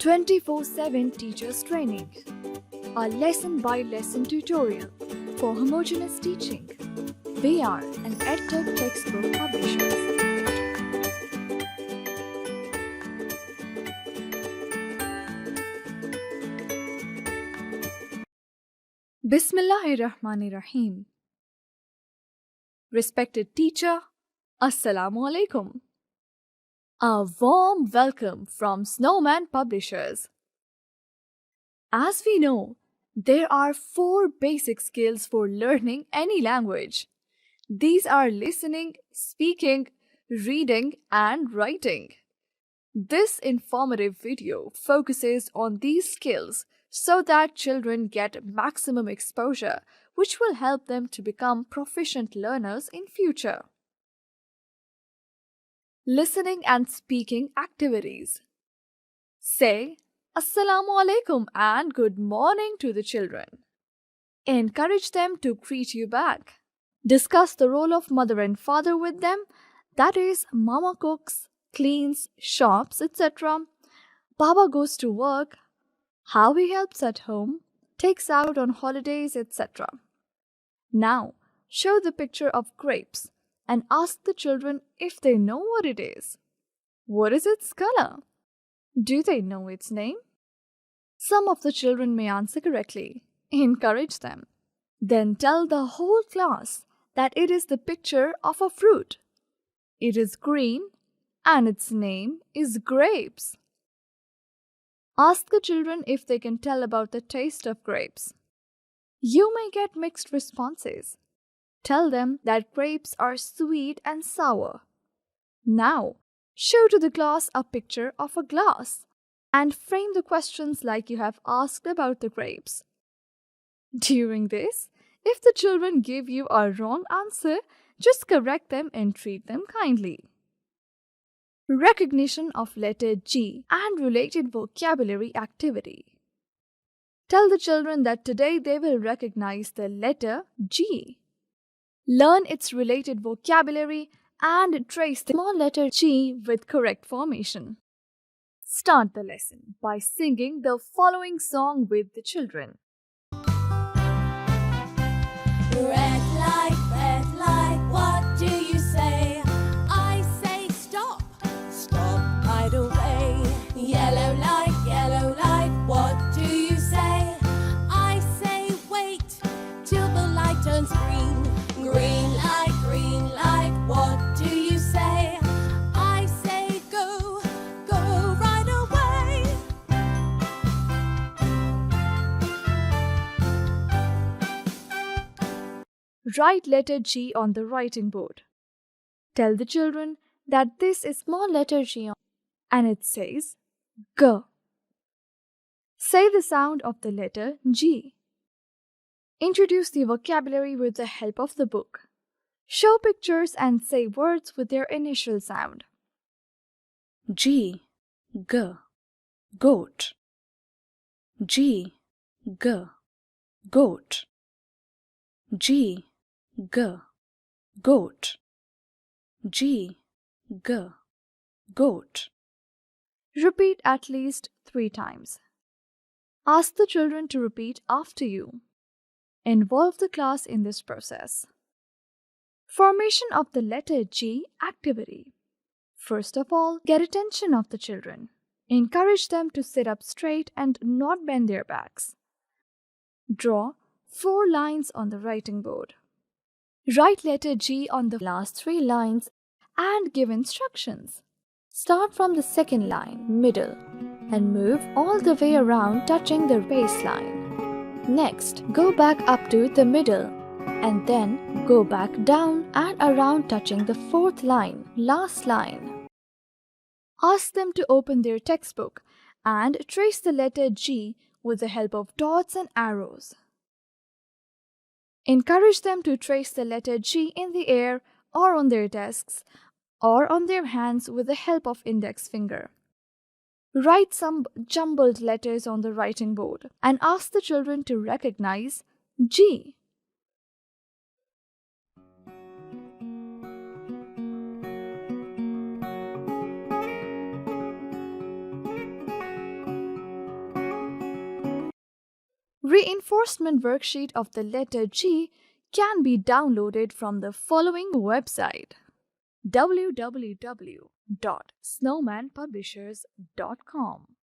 24/7 Teachers Training, a lesson-by-lesson tutorial for homogeneous teaching. We are an EdTech textbook publishers. Bismillahirrahmanirrahim. Respected teacher, Assalamu alaikum. A warm welcome from Snowman publishers. As we know, there are 4 basic skills for learning any language. These are listening, speaking, reading, and writing. This informative video focuses on these skills so that children get maximum exposure, which will help them to become proficient learners in future. Listening and speaking activities. Say Assalamu alaikum and good morning to the children. Encourage them to greet you back. Discuss the role of mother and father with them, that is, mama cooks, cleans, shops, etc. Baba goes to work, how he helps at home, takes out on holidays, etc. Now, show the picture of grapes and ask the children if they know what it is. What is its color? Do they know its name? Some of the children may answer correctly. Encourage them. Then tell the whole class that it is the picture of a fruit. It is green and its name is grapes. Ask the children if they can tell about the taste of grapes. You may get mixed responses. Tell them that grapes are sweet and sour. Now, show to the class a picture of a glass and frame the questions like you have asked about the grapes. During this, if the children give you a wrong answer, just correct them and treat them kindly. Recognition of letter G and related vocabulary activity. Tell the children that today they will recognize the letter G. Learn its related vocabulary and trace the small letter G with correct formation. Start the lesson by singing the following song with the children. Red light, what do you say? I say stop, stop right away. Yellow light, what do you say? I say wait till the light turns green. Green light, what do you say? I say go, go right away. Write letter G on the writing board. Tell the children that this is small letter G and it says G. Say the sound of the letter G. Introduce the vocabulary with the help of the book. Show pictures and say words with their initial sound. G, G, goat. G, G, goat. G, G, goat. G, G, goat. Repeat at least 3 times. Ask the children to repeat after you. Involve the class in this process. Formation of the letter G activity. First of all, get attention of the children. Encourage them to sit up straight and not bend their backs. Draw 4 lines on the writing board. Write letter G on the last 3 lines and give instructions. Start from the second line, middle, and move all the way around touching the baseline. Next, go back up to the middle and then go back down and around touching the 4th line, last line. Ask them to open their textbook and trace the letter G with the help of dots and arrows. Encourage them to trace the letter G in the air or on their desks or on their hands with the help of index finger. Write some jumbled letters on the writing board and ask the children to recognize G. reinforcement worksheet of the letter G can be downloaded from the following website: www.snowmanpublishers.com.